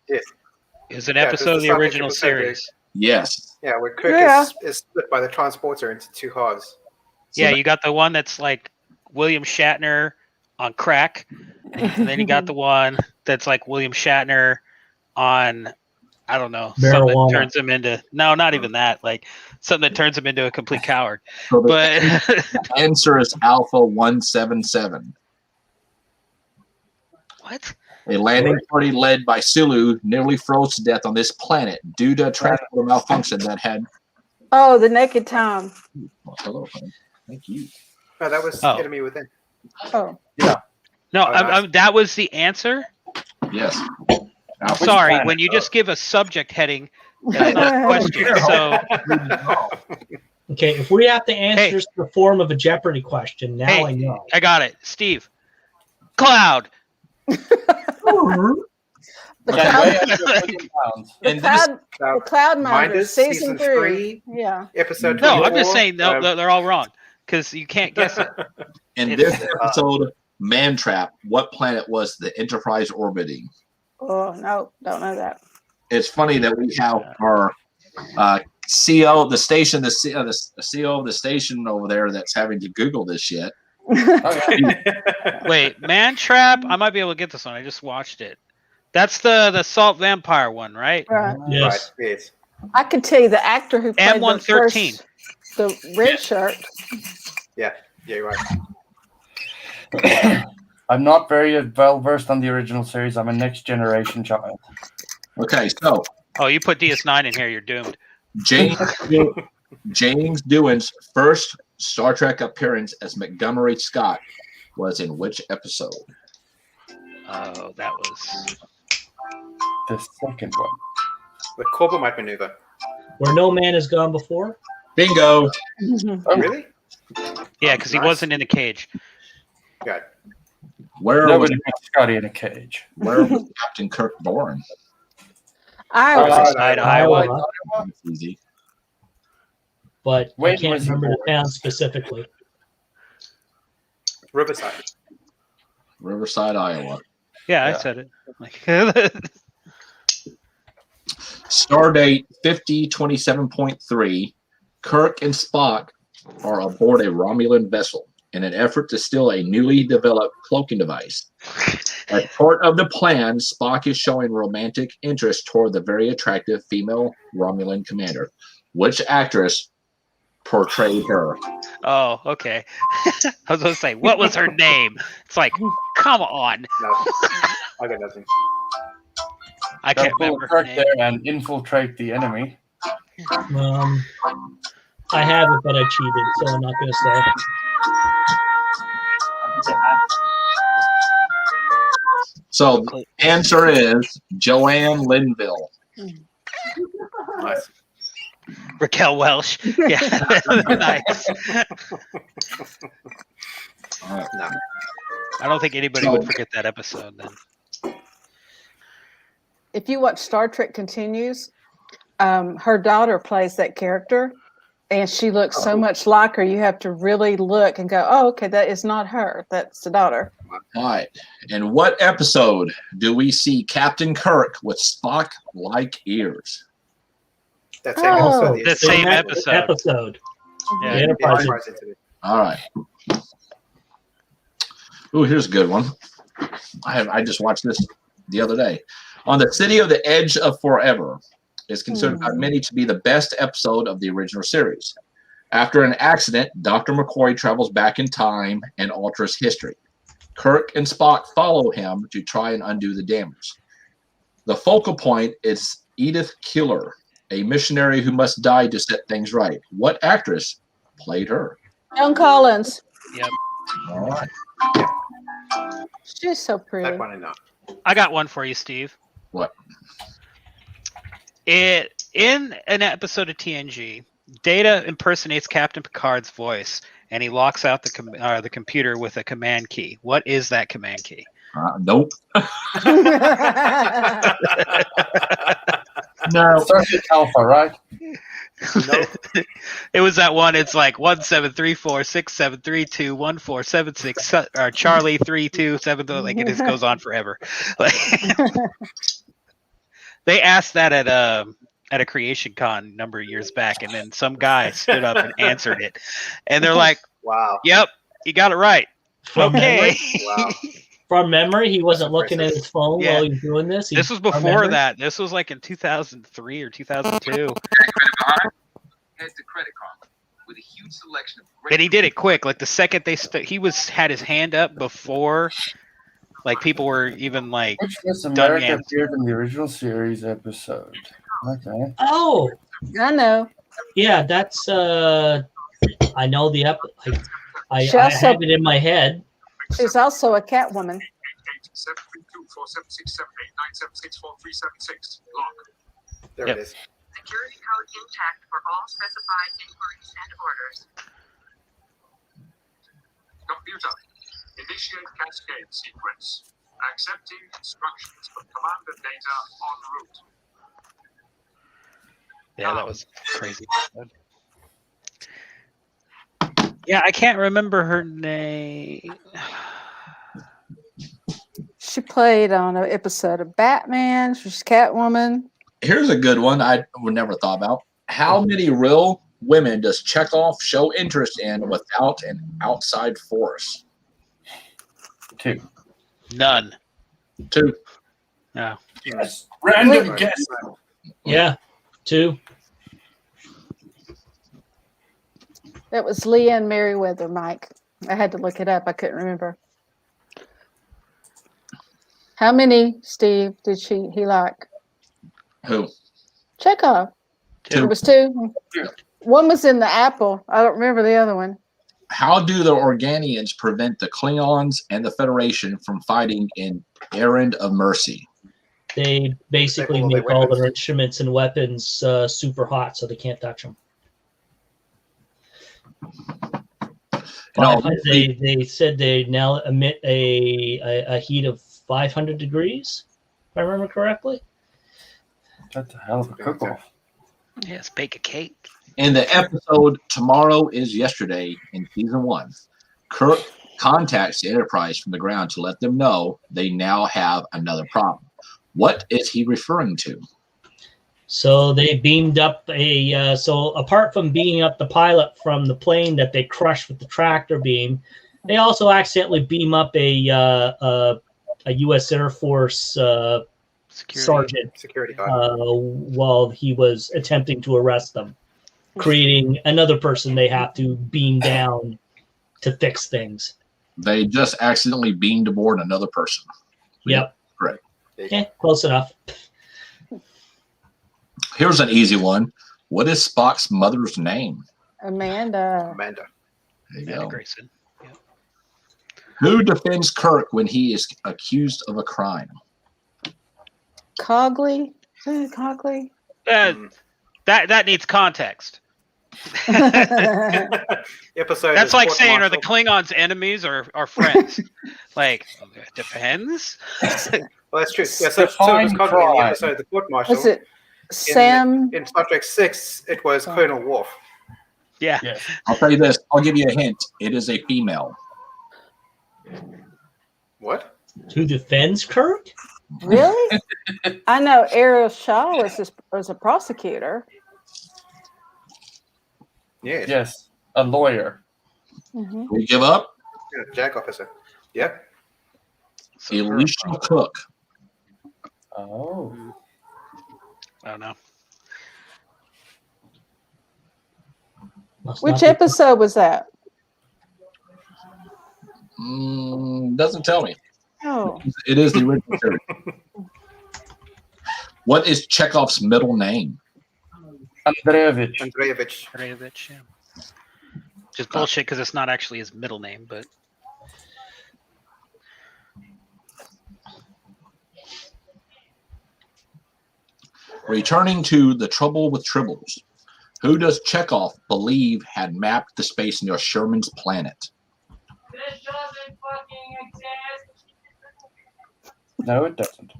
Is an Yeah, episode of the this is original episode series? Yes. Yeah, where Kirk is split by the transporter into two halves. Yeah, you got the one that's like William Shatner on crack, and then you got the one that's like William Shatner on, I don't know, something that turns him into, no, not even that, like something that turns him into a complete coward. So But the answer is Alpha 177. What? A landing party led by Sulu nearly froze to death on this planet due to a transport malfunction that had. Oh, the Naked Tom. Oh, hello, honey. Thank you. No, that was Enemy Within. Oh. Yeah. No, nice. that was the answer? Yes. Sorry, when you just give a subject heading, that's not a question. So, Okay, if we have to answer this in the form of a Jeopardy question, now I know. I got it. Steve. Cloud. The Cloud Minder, season 3. Yeah. Episode 24. No, I'm just saying they're all wrong because you can't guess it. In this episode, Man Trap, what planet was the Enterprise orbiting? Oh, no, don't know that. It's funny that we have our CO of the station, the CO of the station over there that's having to Google this shit. Wait, Man Trap? I might be able to get this one. I just watched it. That's the Salt Vampire one, right? Right. Yes. Right, yes. I could tell you the actor who played M113. the red shirt. Yeah, you're right. I'm not very well versed on the original series. I'm a next generation child. Okay, so. Oh, you put DS9 in here, you're doomed. James Doohan's first Star Trek appearance as Montgomery Scott was in which episode? Oh, that was the second one. The Corbomite maneuver. Where no man has gone before? Bingo. Oh, really? Yeah, because he wasn't in the cage. Good. Nobody put Scotty in a cage. Where was Captain Kirk born? Iowa. Easy. But When I can't was he remember the born? town specifically. Riverside. Riverside, Iowa. Yeah, I said it. Like, Stardate 5027.3. Kirk and Spock are aboard a Romulan vessel in an effort to steal a newly developed cloaking device. As part of the plan, Spock is showing romantic interest toward the very attractive female Romulan commander. Which actress portrayed her? oh, okay. I was going to say, what was her name? It's like, come on. No, I got nothing. I can't remember her Kirk name. there and infiltrate the enemy. I have it, but I cheated, so I'm not going to say. So the answer is Joanne Linville. Nice. Raquel Welch. Yeah, nice. No. I don't think anybody would forget that episode then. If you watch Star Trek Continues, her daughter plays that character, and she looks so much like her. You have to really look and go, "Oh, okay, that is not her. That's the daughter." All right. In what episode do we see Captain Kirk with Spock-like ears? That same episode. The same episode. Yeah, Yeah. Enterprise. All right. Ooh, here's a good one. I just watched this the other day. On the City of the Edge of Forever is considered by many to be the best episode of the original series. After an accident, Dr. McCoy travels back in time and alters history. Kirk and Spock follow him to try and undo the damage. The focal point is Edith Keeler, a missionary who must die to set things right. What actress played her? Joan Collins. Yep. All right. She's so pretty. That one I know. I got one for you, Steve. What? In an episode of TNG, Data impersonates Captain Picard's voice, and he locks out the computer with a command key. What is that command key? Nope. No. Starts with Alpha, right? Nope. It was that one. It's like 173467321476 or Charlie 327. Like it just goes on forever. Like, they asked that at at a creation con a number of years back, and then some guy stood up and answered it, and they're like, Wow. "Yep, you got it right." From Okay. Wow. From memory, he wasn't looking at impressive. his phone Yeah. while he was doing this. This was from before memory? that. This was like in 2003 or 2002. Head to Credit Card with a huge selection of great. And he did it quick. Like the second they had his hand up before, like people were even like, Which Miss Done America yams. appeared in the original series episode? Okay. Oh, I know. yeah, that's I know the I She also- have it in my head. She's also a cat woman. 732-476-789764-376. Lock. There Yep. it is. Security code intact for all specified inquiries and orders. Computer, initiate cascade sequence. Accepting instructions from commander data en route. yeah, that was crazy. Yeah, I can't remember her name. She played on an episode of Batman. She's Catwoman. Here's a good one I would never thought about. How many real women does Chekhov show interest in without an outside force? 2. None. 2. No. Yes. Random Wait. guess. Yeah, 2. That was Leanne Merriweather, Mike. I had to look it up. I couldn't remember. How many, Steve, did he like? Who? Chekhov. Two. There was 2. One was in the apple. I don't remember the other one. How do the Organians prevent the Klingons and the Federation from fighting in Errand of Mercy? They basically They pull make their all their weapons. instruments and weapons super hot, so they can't touch them. No, They said they now emit a heat of 500 degrees, if I remember correctly. That's a hell of a cook-off. Yes, bake a cake. in the episode Tomorrow is Yesterday in season 1, Kirk contacts the Enterprise from the ground to let them know they now have another problem. What is he referring to? So they beamed up so apart from beaming up the pilot from the plane that they crushed with the tractor beam, they also accidentally beam up a U.S. Air Force sergeant Security guard. while he was attempting to arrest them, creating another person they have to beam down to fix things. They just accidentally beamed aboard another person. Yep. Correct. Yeah, close enough. Here's an easy one. What is Spock's mother's name? Amanda. Amanda. There you Amanda go. Grayson. Who defends Kirk when he is accused of a crime? Cogley. Is it Cogley? That needs context. Episode. That's is like court saying, are the martial. Klingons enemies or friends? Like, depends. Well, that's true. Yeah, so it was Define Cogley in the crime. episode, the court martial. Was it Sam? In Star Trek 6, it was Colonel Worf. Yeah. Yes. I'll tell you this. I'll give you a hint. It is a female. What? Who defends Kirk? Really? I know Ariel Shaw was a prosecutor. Yes. Yes. A lawyer. Mhm. We give up. Yeah, JAG officer. Yep. So Alicia Cook. Oh. I don't know. Must Which not be- episode was that? Doesn't tell me. Oh, It is the original series. What is Chekhov's middle name? Andreevich. Andreevich. Andreevich, yeah. Just bullshit because it's not actually his middle name, but Returning to the trouble with tribbles. Who does Chekhov believe had mapped the space near Sherman's planet? This doesn't fucking exist. No, it doesn't.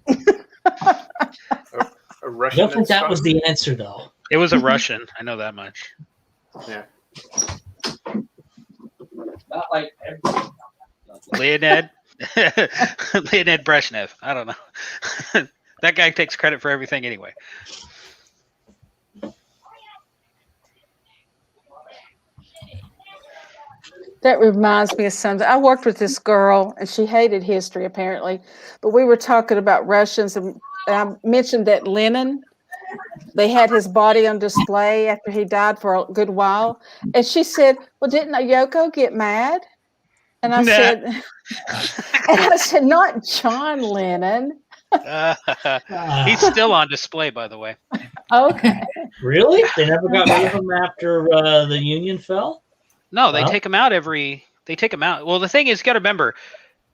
A I Russian. don't think and that was stuff. the answer, though. it was a Russian. I know that much. Yeah. Not like Leonid Leonid Brezhnev. I don't know. That guy takes credit for everything anyway. That reminds me of something. I worked with this girl, and she hated history apparently. But we were talking about Russians, and I mentioned that Lenin. They had his body on display after he died for a good while, and she said, "Well, didn't Yoko get mad?" And I said, "Not John Lennon." He's still on display, by the way. Okay. Really? They never got rid of him after the Union fell? No, they take him out They take him out. Well, the thing is, you got to remember,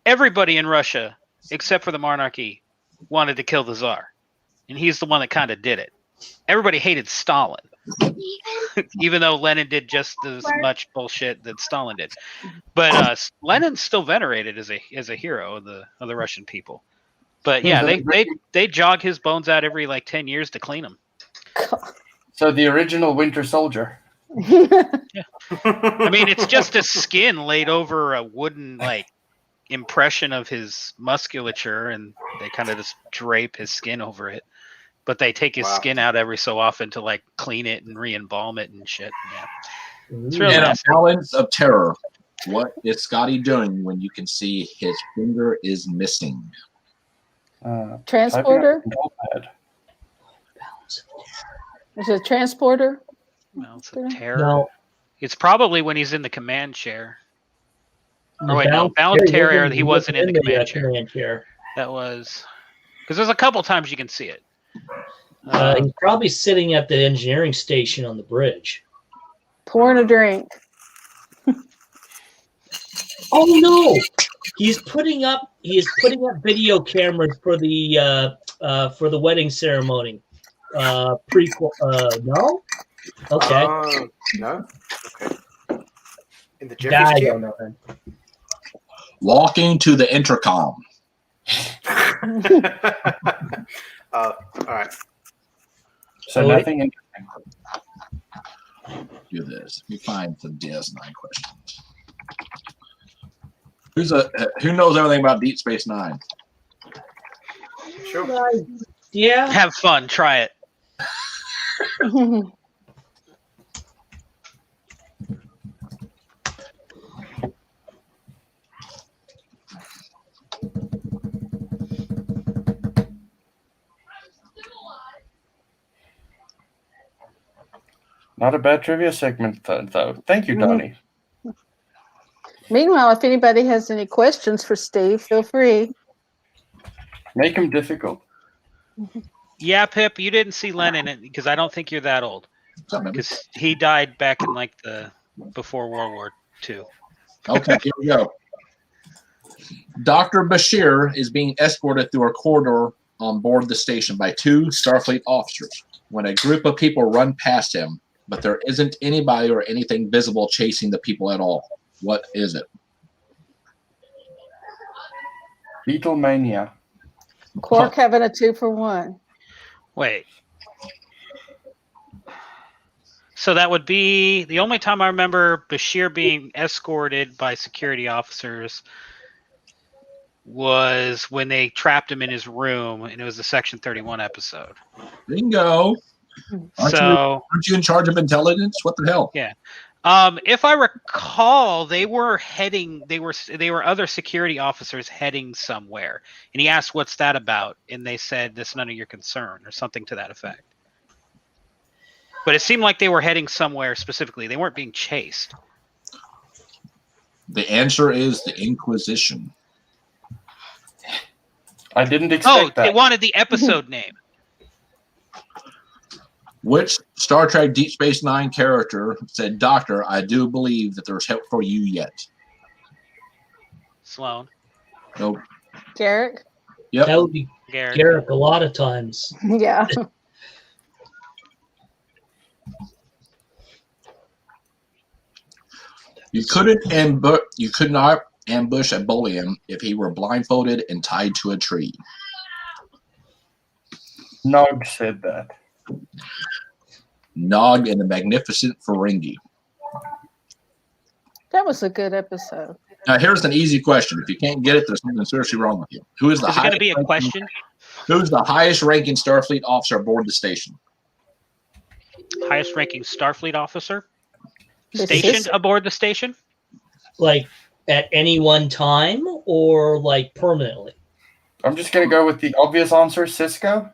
everybody in Russia, except for the monarchy, wanted to kill the Tsar, and he's the one that kind of did it. Everybody hated Stalin, even though Lenin did just as much bullshit that Stalin did. But Lenin's still venerated as a hero of the Russian people. But yeah, they jog his bones out every 10 years to clean them. So the original Winter Soldier. Yeah. I mean, it's just a skin laid over a wooden impression of his musculature, and they kind of just drape his skin over it. But they take his skin out every so often to clean it and re-embalm it and shit. Yeah. It's really And nasty. a balance of terror. What is Scotty doing when you can see his finger is missing? Transporter? Is it a transporter? Balance of terror. No. It's probably when he's in the command chair. No, Oh, wait, no. Bound terror, he wasn't in the command chair. chair. That was... Because there's a couple times you can see it. He's probably sitting at the engineering station on the bridge. Pouring a drink. Oh no! He's putting up video cameras for the wedding ceremony. No? Okay. No? Okay. In the I Jeffries don't know then. Walking to the intercom. All right. So nothing interesting. Do this. Let me find some DS9 questions. Who knows everything about Deep Space Nine? Sure. Yeah. Have fun. Try it. Not a bad trivia segment, though. Thank you, Donnie. Meanwhile, if anybody has any questions for Steve, feel free. Make him difficult. Yeah, Pip, you didn't see Lenin because I don't think you're that old. Because he died back in before World War II. Okay, here we go. Dr. Bashir is being escorted through a corridor on board the station by two Starfleet officers when a group of people run past him, but there isn't anybody or anything visible chasing the people at all. What is it? Beatlemania. Quark having a 2-for-1. Wait. So that would be the only time I remember Bashir being escorted by security officers was when they trapped him in his room, and it was the Section 31 episode. Bingo. Aren't you in charge of intelligence? What the hell? Yeah. If I recall, they were other security officers heading somewhere, and he asked, "What's that about?" And they said, "That's none of your concern," or something to that effect. But it seemed like they were heading somewhere specifically. They weren't being chased. The answer is the Inquisition. I didn't expect that. They wanted the episode name. Which Star Trek Deep Space Nine character said, "Doctor, I do believe that there's help for you yet"? Sloan. Nope. Garrick? Yep. That would be Garrick a lot of times. Yeah. You could not ambush a bullion if he were blindfolded and tied to a tree. Nog said that. Nog and the Magnificent Ferengi. That was a good episode. Now, here's an easy question. If you can't get it, there's something seriously wrong with you. Who is the Is it going to highest be a question? Who's the highest ranking Starfleet officer aboard the station? Highest ranking Starfleet officer? The Stationed sister. aboard the station? Like at any one time or like permanently? I'm just gonna go with the obvious answer, Cisco.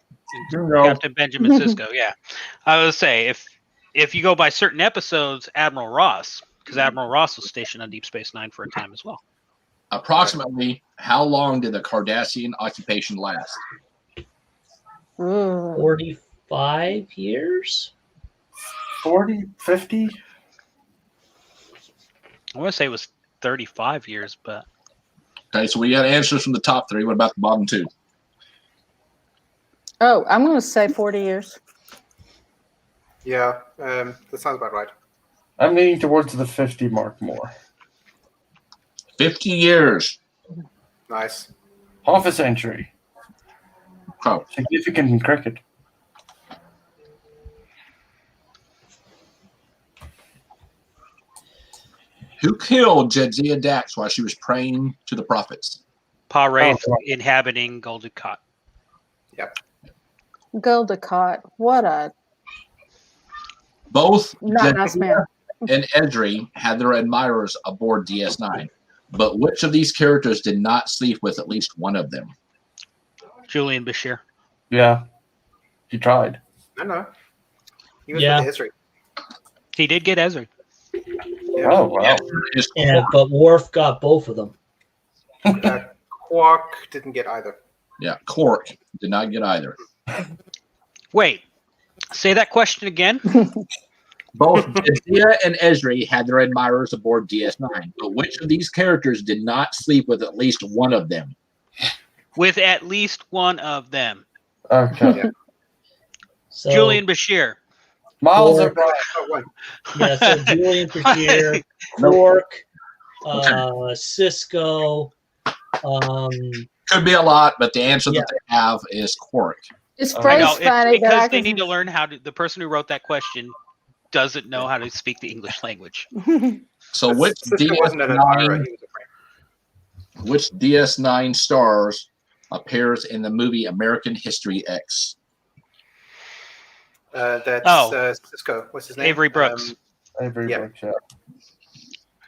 Captain Benjamin Sisko. Yeah, I would say if you go by certain episodes, Admiral Ross, because Admiral Ross was stationed on Deep Space Nine for a time as well. Approximately, how long did the Cardassian occupation last? 45 years? 40, 50? I want to say it was 35 years, but Okay, so we got answers from the top three. What about the bottom two? Oh, I'm going to say 40 years. Yeah, that sounds about right. I'm leaning towards the 50 mark more. 50 years. Nice. Half a century. Oh. Significant in cricket. Who killed Jadzia Dax while she was praying to the prophets? Pa Wraith inhabiting Gul Dukat. Yep. Gul Dukat. What a Both not nice man. and Edry had their admirers aboard DS9, but which of these characters did not sleep with at least one of them? Julian Bashir. Yeah. He tried. No. He was Yeah. with Ezri. He did get Ezra. Yeah. Oh, wow. Yeah, but Worf got both of them. Quark didn't get either. Yeah, Quark did not get either. Wait, say that question again. Both Jadzia and Ezri had their admirers aboard DS9, but which of these characters did not sleep with at least one of them? With at least one of them. Okay. Yeah. So, Julian Bashir. Miles Quark. O'Brien. Oh, one. Yeah, so Julian Bashir, Quark, Cisco. Could be a lot, but the answer that they have is Quark. It's I phrase know, it's funny, but I because they can... need to learn how to. The person who wrote that question doesn't know how to speak the English language. So which Cisco wasn't an admirer, DS9, he was a friend. which DS9 stars appears in the movie American History X? That's Cisco. What's his name? Avery Brooks. Avery yeah. Brooks, yeah.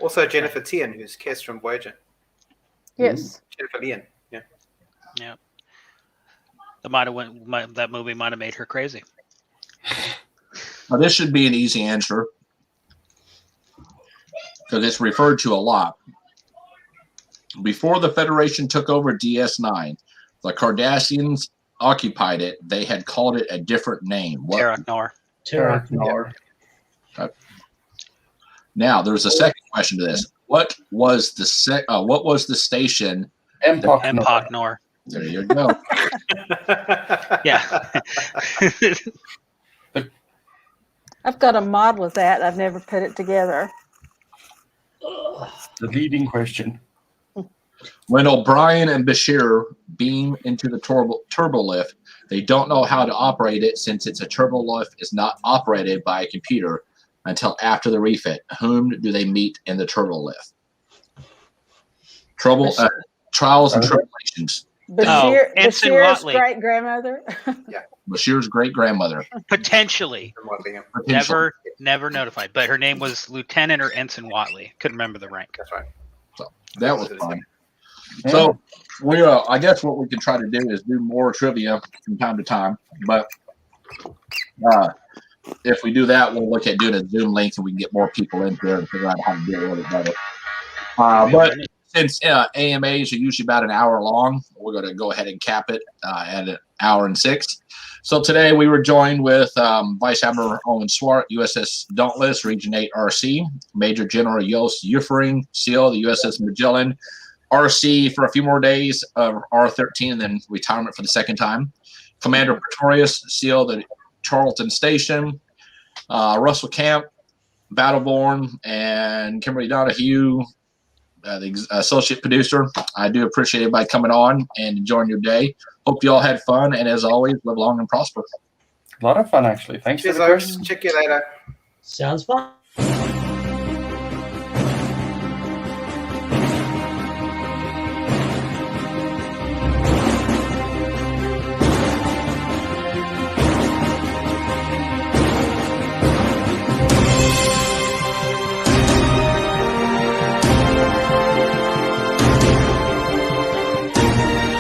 Also Jennifer Tien, who's Kes from Voyager. Yes. Jennifer Lien. Yeah. Yeah. That movie might have made her crazy. Now, this should be an easy answer because it's referred to a lot. Before the Federation took over DS9, the Cardassians occupied it. They had called it a different name. Terok Nor. Terok Nor. Okay. Now, there's a second question to this. What was the station? Empok Nor. There you go. Yeah. I've got a model of that. I've never put it together. The leading question. When O'Brien and Bashir beam into the turbolift, they don't know how to operate it since it's a turbolift is not operated by a computer until after the refit. Whom do they meet in the turbolift? Trials and tribulations. Bashir's great grandmother. Yeah. Bashir's great grandmother. Potentially. Never notified. But her name was Lieutenant or Ensign Watley. Couldn't remember the rank. That's right. So that was fun. So we, I guess what we can try to do is do more trivia from time to time. But if we do that, we'll look at doing a Zoom link and we can get more people in here and figure out how to do it a little bit better. But since AMAs are usually about an hour long, we're going to go ahead and cap it at an hour and 6. So today we were joined with Vice Admiral Owen Swart, USS Dauntless, Region 8 RC, Major General Joost Ueffing, SEAL, the USS Magellan, RC for a few more days, R13, and then retirement for the second time. Commander Pretorius, SEAL, the Charlton Station, Russell Camp, Battleborn, and Kimberly Donahue, the associate producer. I do appreciate everybody coming on and enjoying your day. Hope you all had fun, and as always, live long and prosper. A lot of fun, actually. Thanks for the Cheers, question. Check you later. Sounds fun.